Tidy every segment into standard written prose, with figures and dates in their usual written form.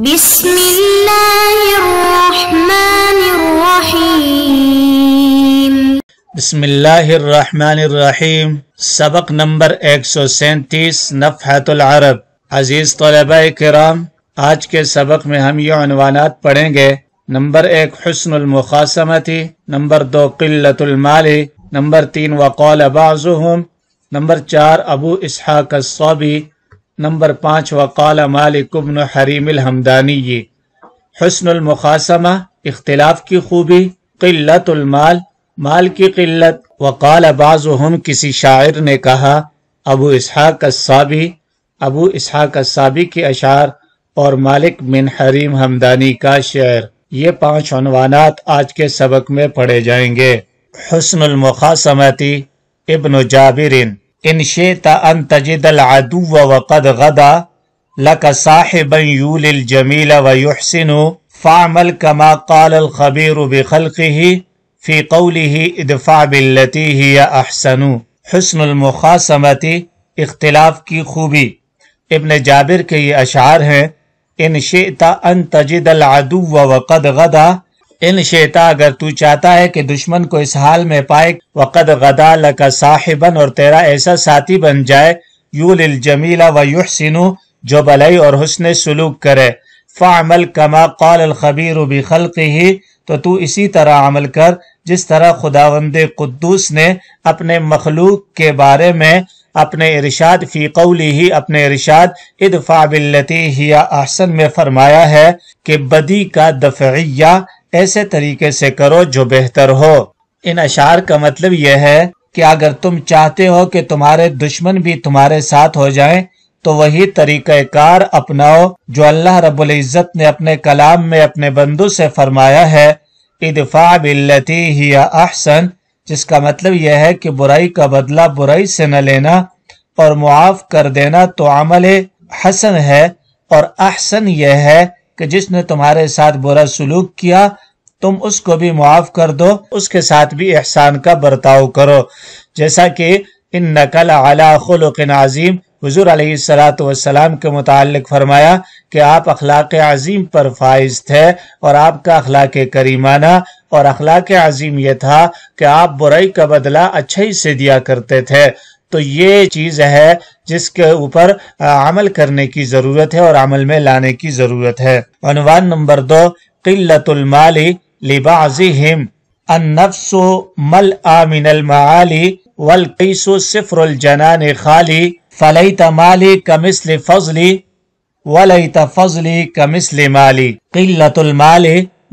بسم اللہ الرحمن الرحیم۔ بسم اللہ الرحمن الرحیم۔ سبق نمبر 137 نفحۃ العرب۔ عزیز طلباء کرام، آج کے سبق میں ہم یہ عنوانات پڑھیں گے۔ نمبر 1 حسن المخاصمتی، نمبر 2 قلت المال، نمبر 3 وقال بعضهم، نمبر 4 ابو اسحاق الصابی، نمبر 5 وقال مالک بن حریم الحمدانی۔ حسن المخاصمہ اختلاف کی خوبی، قلت المال مال کی قلت، وقال بعضهم کسی شاعر نے کہا، ابو اسحاق الصابی کے اشعار اور مالک بن حریم حمدانی کا شعر۔ یہ 5 عنوانات آج کے سبق میں پڑھے جائیں گے۔ حسن المخاصمتی ابن جابر، ان شئت ان تجد العدو وقد غدا لك صاحبا يولي الجميل ويحسن فاعمل كما قال الخبير بخلقه في قوله ادفع بالتي هي احسن۔ حسن المخاصمتی اختلاف کی خوبی، ابن جابر کے یہ اشعار ہیں۔ ان شئت ان تجد العدو وقد غدا، ان شئت اگر تو چاہتا ہے کہ دشمن کو اس حال میں پائے، وقد غدا لک صاحبا اور تیرا ایسا ساتھی بن جائے، یولی الجمیل ویحسن جو بھلائی اور حسن سلوک کرے، فاعمل کما قال الخبیر بخلقہ تو اسی طرح عمل کر جس طرح خداوند قدوس نے اپنے مخلوق کے بارے میں اپنے ارشاد فی قولہ اپنے ارشاد ادفع باللتی ہی احسن میں فرمایا ہے کہ بدی کا دفعیہ ایسے طریقے سے کرو جو بہتر ہو۔ ان اشعار کا مطلب یہ ہے کہ اگر تم چاہتے ہو کہ تمہارے دشمن بھی تمہارے ساتھ ہو جائیں تو وہی طریقہ کار اپناؤ جو اللہ رب العزت نے اپنے کلام میں اپنے بندوں سے فرمایا ہے، ادفع باللتی ہی احسن، جس کا مطلب یہ ہے کہ برائی کا بدلہ برائی سے نہ لینا اور معاف کر دینا تو عمل حسن ہے، اور احسن یہ ہے کہ جس نے تمہارے ساتھ برا سلوک کیا تم اس کو بھی معاف کر دو، اس کے ساتھ بھی احسان کا برتاؤ کرو، جیسا کہ انک لعلی خلق عظیم، حضور علیہ السلام کے متعلق فرمایا کہ آپ اخلاق عظیم پر فائز تھے، اور آپ کا اخلاق کریمانہ اور اخلاق عظیم یہ تھا کہ آپ برائی کا بدلہ اچھائی سے دیا کرتے تھے۔ تو یہ چیز ہے جس کے اوپر عمل کرنے کی ضرورت ہے اور عمل میں لانے کی ضرورت ہے۔ عنوان نمبر 2 قلت المال لبعضهم النفس ملأ من المعالی والقیس صفر الجنان خالی فلیت مالی کمثل فضلی ولیت فضلی کمثل مالی۔ قلت المال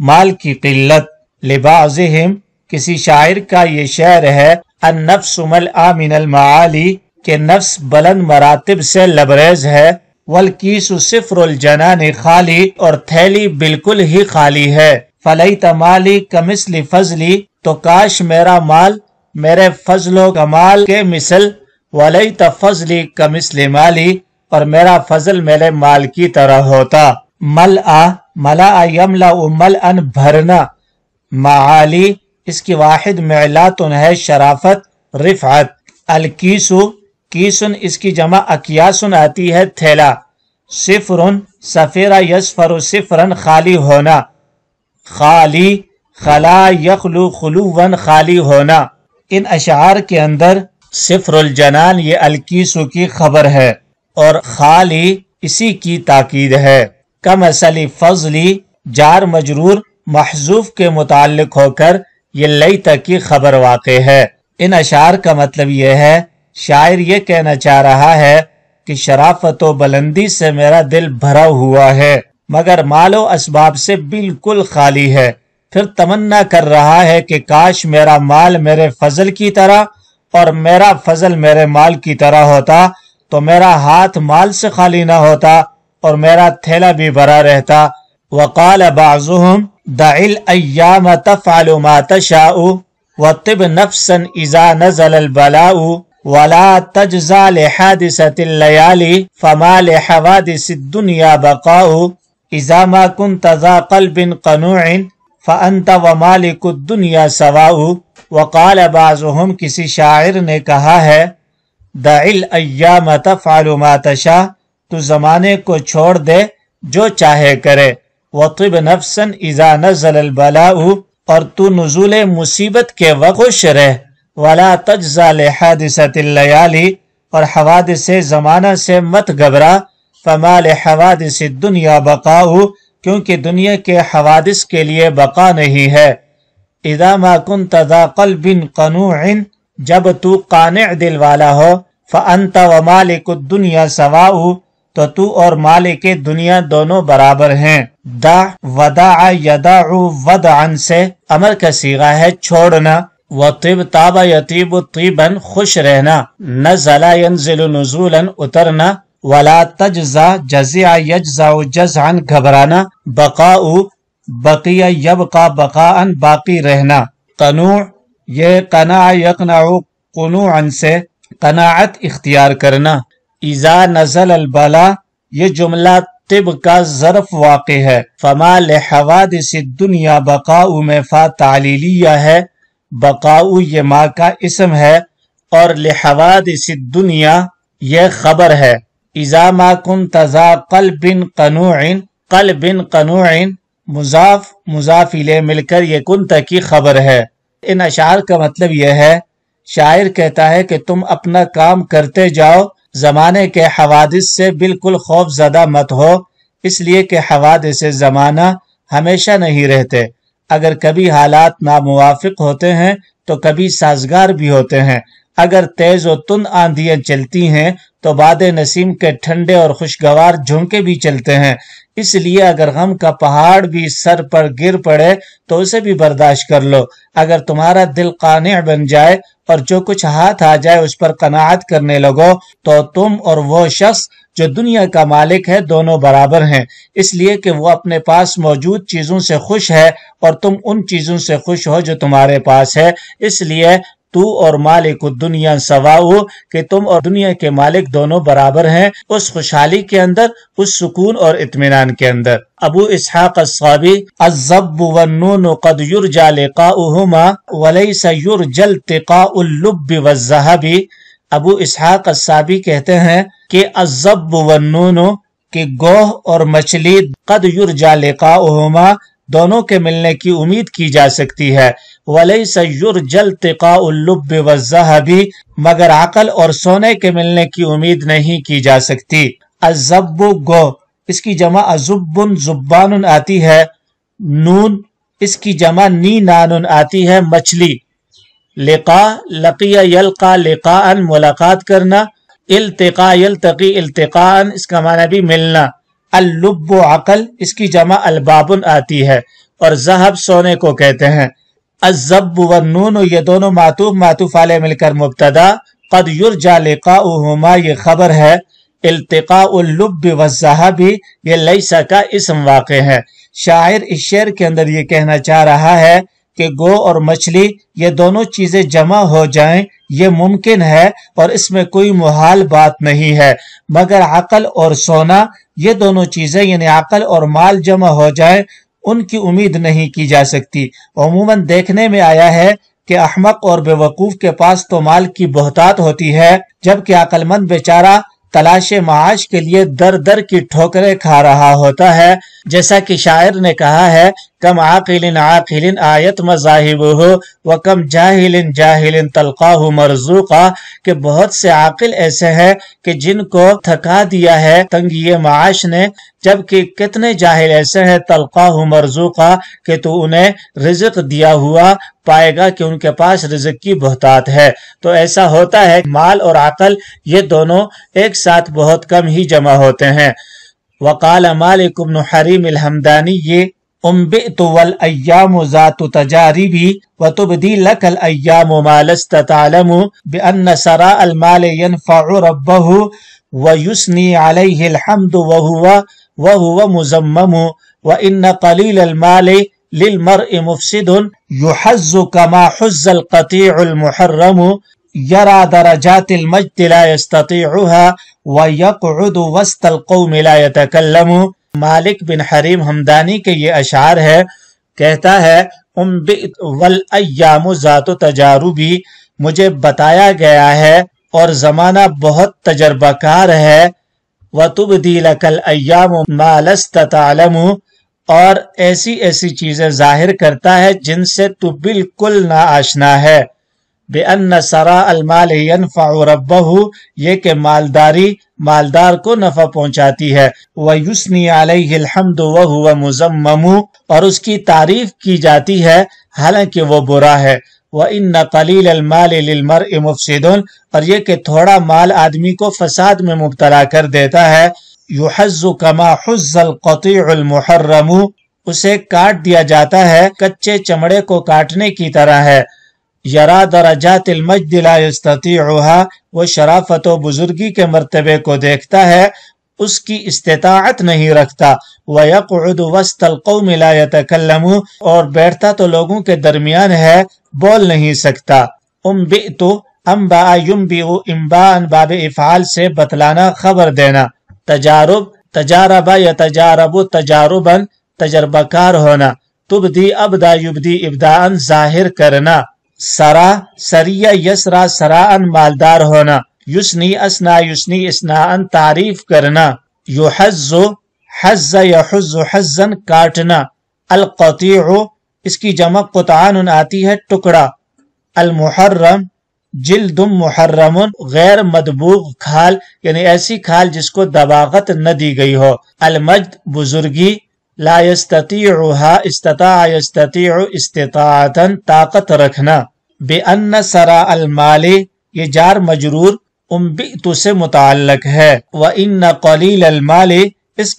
مال کی قلت، لبعضهم کسی شاعر کا یہ شعر ہے، النفس ملأ من المعالی کہ نفس بلند مراتب سے لبریز ہے، والکیس صفر الجنان خالی اور تھیلی بالکل ہی خالی ہے، فلیت مالی کمثل فضلی تو کاش میرا مال میرے فضل و کمال کے مثل، ولیت فضلی کمثل مالی اور میرا فضل میرے مال کی طرح ہوتا۔ ملأ یملأ ملأن بھرنا، معالی اس کی واحد معلاتن ہے شرافت رفعت، الکیسو کیسن اس کی جمع اکیاسن آتی ہے تھیلا، صفرن سفیرہ یسفر صفرن خالی ہونا، خالی خلا یخلو خلوون خالی ہونا۔ ان اشعار کے اندر صفر الجنان یہ الکیسو کی خبر ہے اور خالی اسی کی تاکید ہے۔ کمثل فضلی جار مجرور محذوف کے متعلق ہو کر یہ لیت کی خبر واقع ہے۔ ان اشعار کا مطلب یہ ہے، شاعر یہ کہنا چاہ رہا ہے کہ شرافت و بلندی سے میرا دل بھرا ہوا ہے مگر مال و اسباب سے بالکل خالی ہے، پھر تمنا کر رہا ہے کہ کاش میرا مال میرے فضل کی طرح اور میرا فضل میرے مال کی طرح ہوتا تو میرا ہاتھ مال سے خالی نہ ہوتا اور میرا تھیلا بھی بھرا رہتا۔ وقال بعضهم دع الایام تفعل ما تشاء وطب نفسا اذا نزل البلاء ولا تجزع لحادثة الليالي فما لحوادث الدنيا بقاء اذا ما كنت ذا قلب قنوع فانت ومالك الدنيا سواء۔ وقال بعضهم کسی شاعر نے کہا ہے، دع الایام تفعل ما تشاء تو زمانے کو چھوڑ دے جو چاہے کرے۔ وطب نفسا اذا نزل البلاء، اور تو نزول مصیبت کے وقت خوش رہ۔ ولا تجزع لحادثة اللیالی، اور حوادث زمانہ سے مت گھبرا۔ فما لحوادث الدنیا بقاء، کیونکہ دنیا کے حوادث کے لیے بقا نہیں ہے۔ اذا ما كنت ذا قلب قنوع، جب تو قانع دل والا ہو۔ فانت ومالک الدنیا سواء، تو اور مالک دنیا دونوں برابر ہیں۔ دع ودع یدع ودعا سے امر کا صیغہ ہے چھوڑنا۔ وطب طاب یطیب طیبا، خوش رہنا۔ نزل ینزل نزولا، اترنا۔ ولا تجزع جزع یجزع جزعا، گھبرانا۔ بقاء بقیہ یبقى بقاء، باقی رہنا۔ قنوع یہ قناع یقنع قنوعا سے قناعت اختیار کرنا۔ اذا نزل البلا، یہ جملہ طب کا ظرف واقع ہے۔ فما لحوادث الدنیا بقاء میں فا تعلیلیہ ہے، بقاء یہ ما کا اسم ہے، اور لحوادث الدنیا یہ خبر ہے۔ اذا ما كنت ذا قلب قنوع، قلب قنوع مضاف مضاف الیہ مل کر یہ کنت کی خبر ہے۔ ان اشعار کا مطلب یہ ہے، شاعر کہتا ہے کہ تم اپنا کام کرتے جاؤ، زمانے کے حوادث سے بالکل خوف زدہ مت ہو، اس لیے کہ حوادث زمانہ ہمیشہ نہیں رہتے۔ اگر کبھی حالات ناموافق ہوتے ہیں تو کبھی سازگار بھی ہوتے ہیں۔ اگر تیز و تند آندھیاں چلتی ہیں تو باد نسیم کے ٹھنڈے اور خوشگوار جھونکے بھی چلتے ہیں۔ اس لیے اگر غم کا پہاڑ بھی سر پر گر پڑے تو اسے بھی برداشت کر لو۔ اگر تمہارا دل قانع بن جائے اور جو کچھ ہاتھ آ جائے اس پر قناعت کرنے لگو تو تم اور وہ شخص جو دنیا کا مالک ہے دونوں برابر ہیں، اس لیے کہ وہ اپنے پاس موجود چیزوں سے خوش ہے اور تم ان چیزوں سے خوش ہو جو تمہارے پاس ہے۔ اس لیے تو اور مالک الدنیا سواء، کہ تم اور دنیا کے مالک دونوں برابر ہیں، اس خوشحالی کے اندر، اس سکون اور اطمینان کے اندر۔ ابو اسحاق الصابی الضب والنون قد یرجى لقاؤهما وليس يرجى التقاء اللب والذهب۔ ابو اسحاق الصابی کہتے ہیں کہ الضب والنون، کہ گوہ اور مچھلی، قد یرجى لقاؤهما دونوں کے ملنے کی امید کی جا سکتی ہے۔ وَلَيْسَ يُرْجَى الْتِقَاءُ اللُّبِّ وَالذَّهَبِ، مگر عقل اور سونے کے ملنے کی امید نہیں کی جا سکتی۔ الضب گو، اس کی جمع ازبن زبان آتی ہے۔ نون، اس کی جمع نینان آتی ہے، مچھلی۔ لقا لقی یلقا لقاء، ملاقات کرنا۔ التقا یلتقی التقاء، اس کا معنی بھی ملنا۔ اللب عقل، اس کی جمع البابن آتی ہے، اور ذہب سونے کو کہتے ہیں۔ الضب والنون یہ دونوں معطوف علیہ مل کر مبتدا، قد یرجى لقاؤهما یہ خبر ہے، التقاء اللب والذهب یہ لیس کا اسم واقع ہے۔ شاعر اس شعر کے اندر یہ کہنا چاہ رہا ہے کہ گو اور مچھلی یہ دونوں چیزیں جمع ہو جائیں یہ ممکن ہے اور اس میں کوئی محال بات نہیں ہے، مگر عقل اور سونا یہ دونوں چیزیں یعنی عقل اور مال جمع ہو جائیں ان کی امید نہیں کی جا سکتی۔ عموماً دیکھنے میں آیا ہے کہ احمق اور بے وقوف کے پاس تو مال کی بہتات ہوتی ہے، جبکہ عقل مند بیچارہ تلاش معاش کے لیے در در کی ٹھوکریں کھا رہا ہوتا ہے۔ جیسا کہ شاعر نے کہا ہے، کم عاقل عاقل آیت مذاہبہ وکم جاہل جاہل تلقاہ مرزوقا، کہ بہت سے عاقل ایسے ہیں کہ جن کو تھکا دیا ہے تنگی معاش نے، جبکہ کتنے جاہل ایسے ہیں تلقاہ مرزوقا کہ تو انہیں رزق دیا ہوا پائے گا کہ ان کے پاس رزق کی بہتات ہے۔ تو ایسا ہوتا ہے مال اور عقل یہ دونوں ایک ساتھ بہت کم ہی جمع ہوتے ہیں۔ وقال مالک بن حریم الحمدانی انبئت والایام ذات تجاربی وتبدی لک الایام ما لست تعلم بان سراء المال ينفع ربه ويثني عليه الحمد وهو مذمم وان قليل المال للمرء مفسد يحز كما حز القطيع المحرم يرى درجات المجد لا يستطيعها ويقعد وسط القوم لا يتكلم۔ مالک بن حریم حمدانی کے یہ اشعار ہے، کہتا ہے انبئت والایام ذات تجاربی، مجھے بتایا گیا ہے اور زمانہ بہت تجربہ کار ہے وَتُبْدِي لَكَ الْأَيَّامُ مَا لَسْتَ تَعْلَمُ، اور ایسی ایسی چیزیں ظاہر کرتا ہے جن سے تو بالکل نا آشنا ہے۔ بِأَنَّ سَرَاءَ الْمَالِ يَنْفَعُ رَبَّهُ، یہ کہ مالداری مالدار کو نفع پہنچاتی ہے۔ وَيُثْنِي عَلَيْهِ الْحَمْدُ وَهُوَ مُذَمَّمُ، اور اس کی تعریف کی جاتی ہے حالانکہ وہ برا ہے۔ وَإِنَّ قَلِيلَ الْمَالِ لِلْمَرْءِ مُفْسِدٌ، اور یہ کہ تھوڑا مال آدمی کو فساد میں مبتلا کر دیتا ہے۔ يُحَزُّ كَمَا حُزَّ الْقَطِيعُ الْمُحَرَّمُ، اسے کاٹ دیا جاتا ہے کچے چمڑے کو کاٹنے کی طرح ہے۔ یرا درجات المجد لا یستطیعها، وہ شرافت و بزرگی کے مرتبے کو دیکھتا ہے، اس کی استطاعت نہیں رکھتا۔ وَيَقْعُدُ وَسْطَ الْقَوْمِ لَا يَتَكَلَّمُ، اور بیٹھتا تو لوگوں کے درمیان ہے، بول نہیں سکتا۔ أُنبِئْتُ أَنبَأَ يُنبِئُ إِنبَاءً، باب افعال سے بتلانا، خبر دینا۔ تجارب، تجاربہ یتجارب تجارباً، تجربہ کار ہونا۔ تبدی ابدا یبدی ابداءً، ظاہر کرنا۔ سرا، سریہ یسرا سراءً، مالدار ہونا۔ یسنی اسنا یسنی اسناءً، تعریف کرنا۔ یحز، حز یحز حزاً، کاٹنا۔ القطیع، اس کی جمع قطعان آتی ہے ٹکڑا۔ المحرم، جلد محرم، غیر مدبوغ کھال، یعنی ایسی کھال جس کو دباغت نہ دی گئی ہو۔ المجد، بزرگی۔ لا یستطیعها، استطاع یستطیع استطاعتا، طاقت رکھنا۔ بِأَنَّ سَرَاءَ الْمَالِ، یہ جار مجرور انبئت سے متعلق ہے۔ وَإِنَّ قَلِيلَ الْمَالِ، اس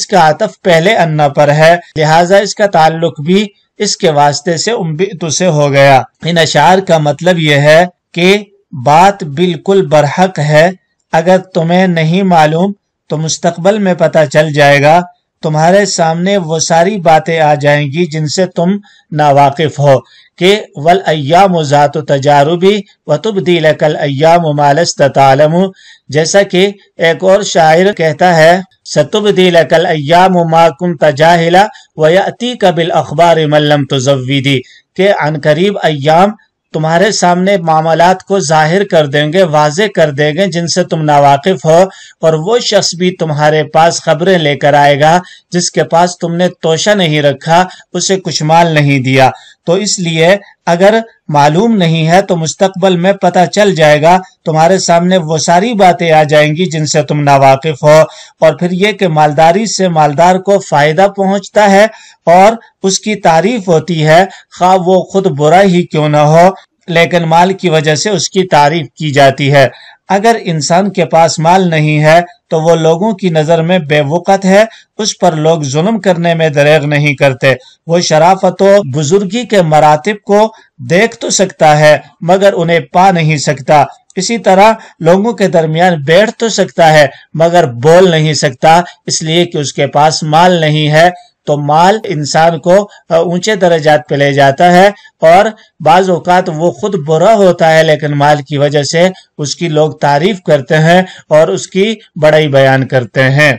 کا عطف پہلے ان پر ہے، لہٰذا اس کا تعلق بھی اس کے واسطے سے انبئت سے ہو گیا۔ ان اشعار کا مطلب یہ ہے کہ بات بالکل برحق ہے، اگر تمہیں نہیں معلوم تو مستقبل میں پتہ چل جائے گا، تمہارے سامنے وہ ساری باتیں آ جائیں گی جن سے تم ناواقف ہو، کہ وَالْأَيَّامُ ذَاتُ تَجَارُبِ وَتُبْدِي لَكَ الْأَيَّامُ مَا لَسْتَ تَعْلَمُ، جیسا کہ ایک اور شاعر کہتا ہے سَتُبْدِي لَكَ الْأَيَّامُ مَا كُنْتَ جَاهِلًا وَيَأْتِيكَ بِالْأَخْبَارِ مَن لَمْ تُزَوِّدِ، کہ عنقریب ایام تمہارے سامنے معاملات کو ظاہر کر دیں گے، واضح کر دیں گے جن سے تم ناواقف ہو، اور وہ شخص بھی تمہارے پاس خبریں لے کر آئے گا جس کے پاس تم نے توشہ نہیں رکھا، اسے کچھ مال نہیں دیا۔ تو اس لیے اگر معلوم نہیں ہے تو مستقبل میں پتہ چل جائے گا، تمہارے سامنے وہ ساری باتیں آ جائیں گی جن سے تم ناواقف ہو۔ اور پھر یہ کہ مالداری سے مالدار کو فائدہ پہنچتا ہے اور اس کی تعریف ہوتی ہے، خواہ وہ خود برا ہی کیوں نہ ہو، لیکن مال کی وجہ سے اس کی تعریف کی جاتی ہے۔ اگر انسان کے پاس مال نہیں ہے تو وہ لوگوں کی نظر میں بے وقت ہے، اس پر لوگ ظلم کرنے میں دریغ نہیں کرتے۔ وہ شرافت و بزرگی کے مراتب کو دیکھ تو سکتا ہے مگر انہیں پا نہیں سکتا۔ اسی طرح لوگوں کے درمیان بیٹھ تو سکتا ہے مگر بول نہیں سکتا، اس لیے کہ اس کے پاس مال نہیں ہے۔ تو مال انسان کو اونچے درجات پہ لے جاتا ہے، اور بعض اوقات وہ خود برا ہوتا ہے لیکن مال کی وجہ سے اس کی لوگ تعریف کرتے ہیں اور اس کی بڑائی بیان کرتے ہیں۔